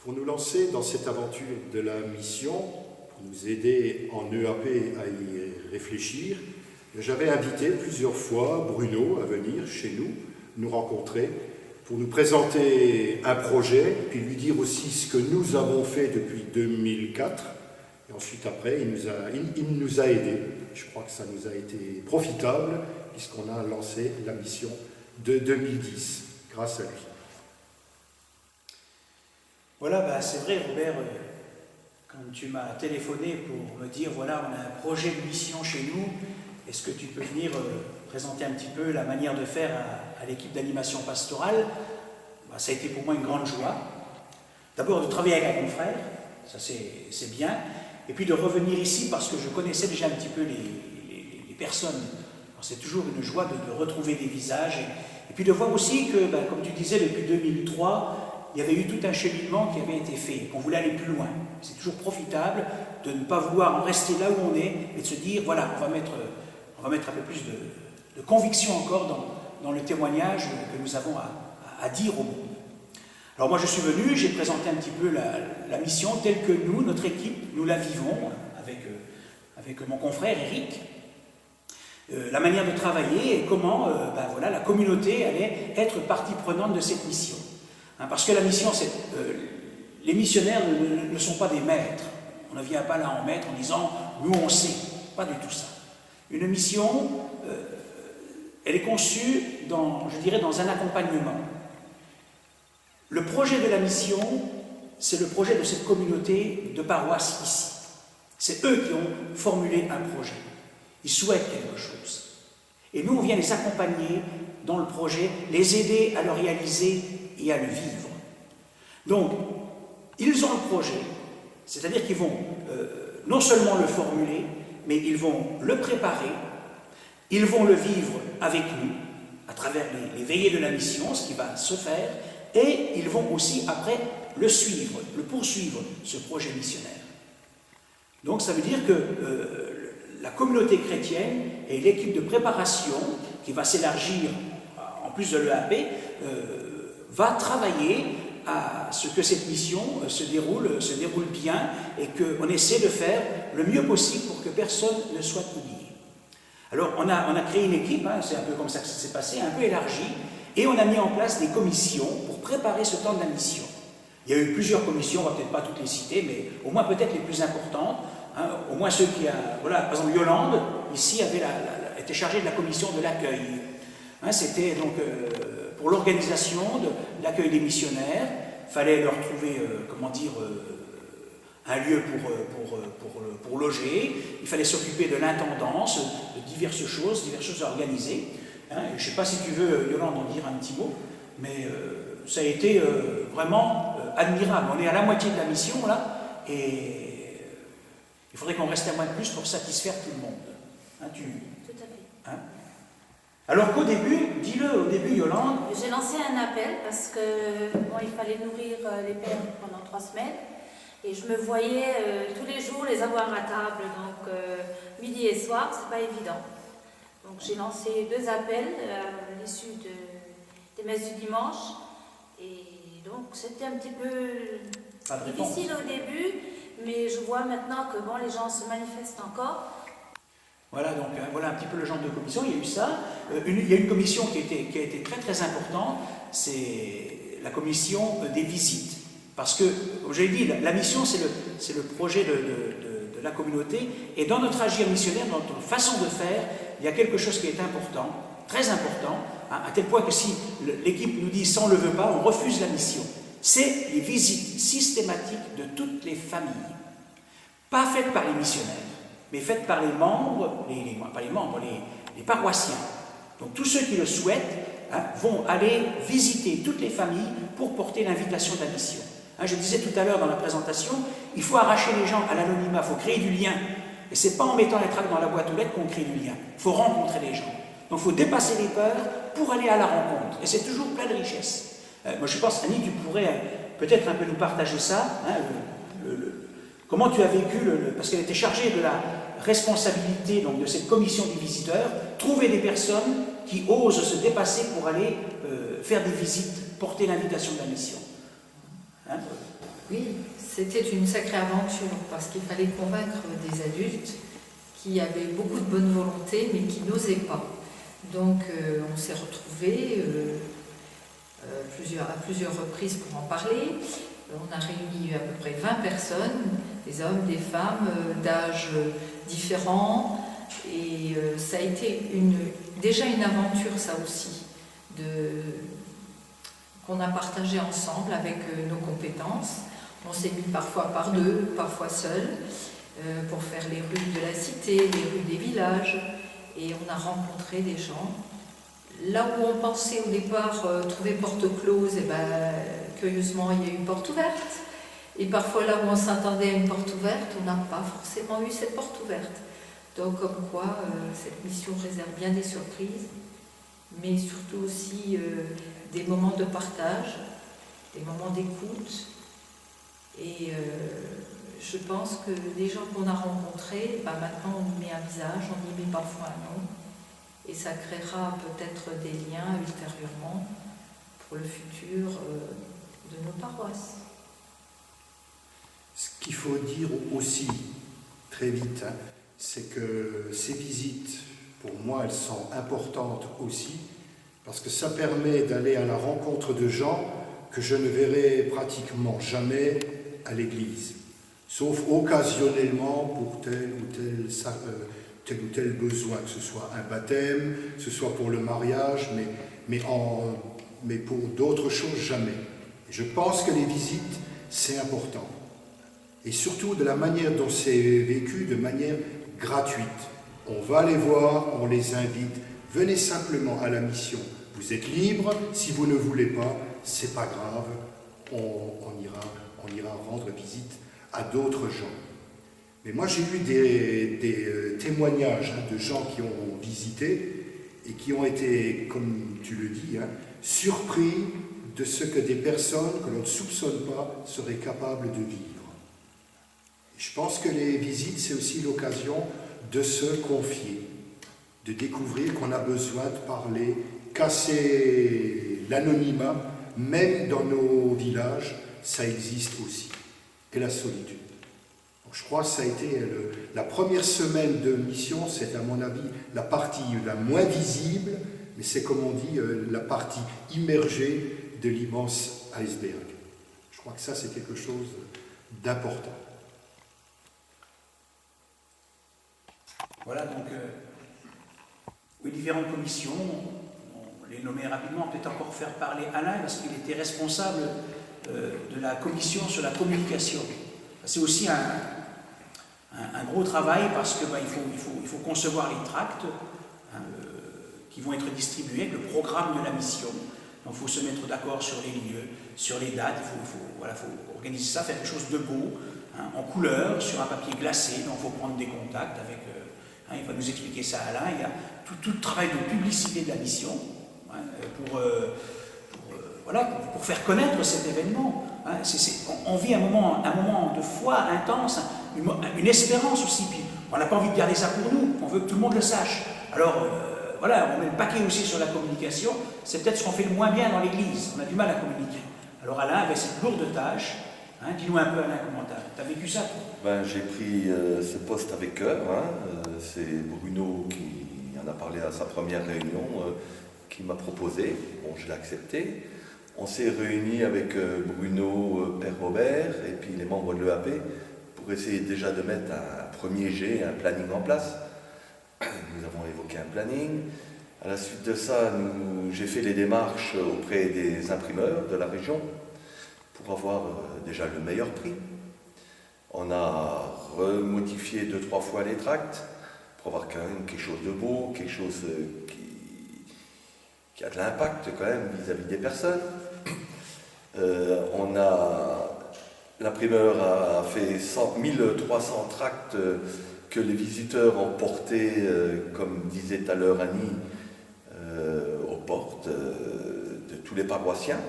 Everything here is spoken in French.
Pour nous lancer dans cette aventure de la mission, pour nous aider en EAP à y réfléchir, j'avais invité plusieurs fois Bruno à venir chez nous rencontrer, pour nous présenter un projet, puis lui dire aussi ce que nous avons fait depuis 2004. Et ensuite, après, il nous a aidés. Je crois que ça nous a été profitable, puisqu'on a lancé la mission de 2010, grâce à lui. Voilà, c'est vrai, Robert, quand tu m'as téléphoné pour me dire, voilà, on a un projet de mission chez nous, est-ce que tu peux venir présenter un petit peu la manière de faire à l'équipe d'animation pastorale? Ça a été pour moi une grande joie. D'abord de travailler avec un confrère, ça c'est bien, et puis de revenir ici parce que je connaissais déjà un petit peu les personnes. C'est toujours une joie de retrouver des visages, et puis de voir aussi que, comme tu disais, depuis 2003, il y avait eu tout un cheminement qui avait été fait, qu'on voulait aller plus loin. C'est toujours profitable de ne pas vouloir en rester là où on est, et de se dire, voilà, on va mettre un peu plus de conviction encore dans le témoignage que nous avons à dire au monde. Alors moi je suis venu, j'ai présenté un petit peu la mission telle que nous, notre équipe, nous la vivons avec mon confrère Eric, la manière de travailler et comment voilà, la communauté allait être partie prenante de cette mission. Parce que la mission, les missionnaires ne sont pas des maîtres. On ne vient pas là en maître en disant « nous on sait ». Pas du tout ça. Une mission, elle est conçue je dirais, dans un accompagnement. Le projet de la mission, c'est le projet de cette communauté de paroisse ici. C'est eux qui ont formulé un projet. Ils souhaitent quelque chose. Et nous, on vient les accompagner dans le projet, les aider à le réaliser et à le vivre. Donc, ils ont le projet, c'est-à-dire qu'ils vont non seulement le formuler, mais ils vont le préparer, ils vont le vivre avec nous, à travers les veillées de la mission, ce qui va se faire, et ils vont aussi, après, le suivre, le poursuivre, ce projet missionnaire. Donc, ça veut dire que la communauté chrétienne et l'équipe de préparation, qui va s'élargir, en plus de l'EAP, va travailler à ce que cette mission se déroule bien et qu'on essaie de faire le mieux possible pour que personne ne soit oublié. Alors, on a créé une équipe, c'est un peu comme ça que ça s'est passé, un peu élargie, et on a mis en place des commissions pour préparer ce temps de la mission. Il y a eu plusieurs commissions, on ne va peut-être pas toutes les citer, mais au moins peut-être les plus importantes, au moins ceux qui voilà, par exemple Yolande, ici, était chargée de la commission de l'accueil. C'était donc pour l'organisation de l'accueil des missionnaires, il fallait leur trouver, un lieu pour loger, il fallait s'occuper de l'intendance, de diverses choses à organiser. Je ne sais pas si tu veux, Yolande, en dire un petit mot, mais ça a été vraiment admirable. On est à la moitié de la mission, là, et il faudrait qu'on reste un mois de plus pour satisfaire tout le monde. Tout à fait. Alors qu'au début, dis-le au début, Yolande. J'ai lancé un appel parce que il fallait nourrir les pères pendant 3 semaines. Et je me voyais tous les jours les avoir à table, donc midi et soir, c'est pas évident. Donc j'ai lancé 2 appels à l'issue des messes du dimanche. Et donc c'était un petit peu difficile au début, mais je vois maintenant que les gens se manifestent encore. Voilà, donc voilà un petit peu le genre de commission, il y a eu ça. Il y a une commission qui a été très très importante, c'est la commission des visites. Parce que, comme j'ai dit, la mission c'est le projet de la communauté, et dans notre agir missionnaire, dans notre façon de faire, il y a quelque chose qui est important, très important, à tel point que si l'équipe nous dit « ça on ne le veut pas », on refuse la mission. C'est les visites systématiques de toutes les familles, pas faites par les missionnaires, mais faites par les membres, les paroissiens. Donc tous ceux qui le souhaitent vont aller visiter toutes les familles pour porter l'invitation de la mission. Je disais tout à l'heure dans la présentation, il faut arracher les gens à l'anonymat, il faut créer du lien. Et ce n'est pas en mettant les tracts dans la boîte aux lettres qu'on crée du lien. Il faut rencontrer les gens. Donc il faut dépasser les peurs pour aller à la rencontre. Et c'est toujours plein de richesses. Moi je pense, Annie, tu pourrais peut-être un peu nous partager ça. Comment tu as vécu, parce qu'elle était chargée de la responsabilité donc, de cette commission des visiteurs, trouver des personnes qui osent se dépasser pour aller faire des visites, porter l'invitation de la mission. Oui, c'était une sacrée aventure parce qu'il fallait convaincre des adultes qui avaient beaucoup de bonne volonté mais qui n'osaient pas. Donc on s'est retrouvés à plusieurs reprises pour en parler. On a réuni à peu près 20 personnes, des hommes, des femmes, d'âges différents. Et ça a été déjà une aventure, ça aussi, qu'on a partagé ensemble avec nos compétences. On s'est mis parfois par deux, parfois seuls, pour faire les rues de la cité, les rues des villages. Et on a rencontré des gens. Là où on pensait au départ trouver porte close, et curieusement, il y a eu une porte ouverte. Et parfois, là où on s'attendait à une porte ouverte, on n'a pas forcément eu cette porte ouverte. Donc, comme quoi, cette mission réserve bien des surprises, mais surtout aussi des moments de partage, des moments d'écoute. Et je pense que les gens qu'on a rencontrés, maintenant on y met un visage, on y met parfois un nom, et ça créera peut-être des liens ultérieurement pour le futur de nos paroisses. Ce qu'il faut dire aussi, très vite, c'est que ces visites, pour moi, elles sont importantes aussi, parce que ça permet d'aller à la rencontre de gens que je ne verrai pratiquement jamais à l'église, sauf occasionnellement pour tel ou tel besoin, que ce soit un baptême, que ce soit pour le mariage, mais pour d'autres choses, jamais. Et je pense que les visites, c'est important. Et surtout de la manière dont c'est vécu, de manière gratuite. On va les voir, on les invite. Venez simplement à la mission. Vous êtes libre. Si vous ne voulez pas, c'est pas grave. On ira rendre visite à d'autres gens. Mais moi, j'ai eu des témoignages de gens qui ont visité et qui ont été, comme tu le dis, surpris de ce que des personnes que l'on ne soupçonne pas seraient capables de vivre. Je pense que les visites, c'est aussi l'occasion de se confier, de découvrir qu'on a besoin de parler, casser l'anonymat, même dans nos villages, ça existe aussi, et la solitude. Donc, je crois que ça a été la première semaine de mission, c'est à mon avis la partie la moins visible, mais c'est comme on dit, la partie immergée de l'immense iceberg. Je crois que ça, c'est quelque chose d'important. Voilà donc oui, différentes commissions, on les nommait rapidement, peut-être encore faire parler Alain parce qu'il était responsable de la commission sur la communication. C'est aussi un gros travail parce qu'il faut concevoir les tracts qui vont être distribués, le programme de la mission. Donc il faut se mettre d'accord sur les lieux, sur les dates, il faut organiser ça, faire quelque chose de beau, en couleur, sur un papier glacé, donc il faut prendre des contacts avec... il va nous expliquer ça, Alain. Il y a tout le travail de publicité de la mission pour faire connaître cet événement. On vit un moment de foi intense, une espérance aussi. Puis on n'a pas envie de garder ça pour nous, on veut que tout le monde le sache. Alors on met le paquet aussi sur la communication. C'est peut-être ce qu'on fait le moins bien dans l'Église. On a du mal à communiquer. Alors Alain avait cette lourde tâche. Dis-nous un peu, Alain, comment tu as vécu ça, toi? J'ai pris ce poste avec cœur. C'est Bruno qui en a parlé à sa première réunion, qui m'a proposé. Bon, je l'ai accepté. On s'est réunis avec Bruno, Père Robert, et puis les membres de l'EAP, pour essayer déjà de mettre un premier jet, un planning en place. Nous avons évoqué un planning. À la suite de ça, j'ai fait les démarches auprès des imprimeurs de la région, pour avoir déjà le meilleur prix. On a remodifié 2-3 fois les tracts pour avoir quand même quelque chose de beau, quelque chose qui a de l'impact quand même vis-à-vis des personnes. L'imprimeur a fait 1300 tracts que les visiteurs ont portés, comme disait tout à l'heure Annie, aux portes de tous les paroissiens.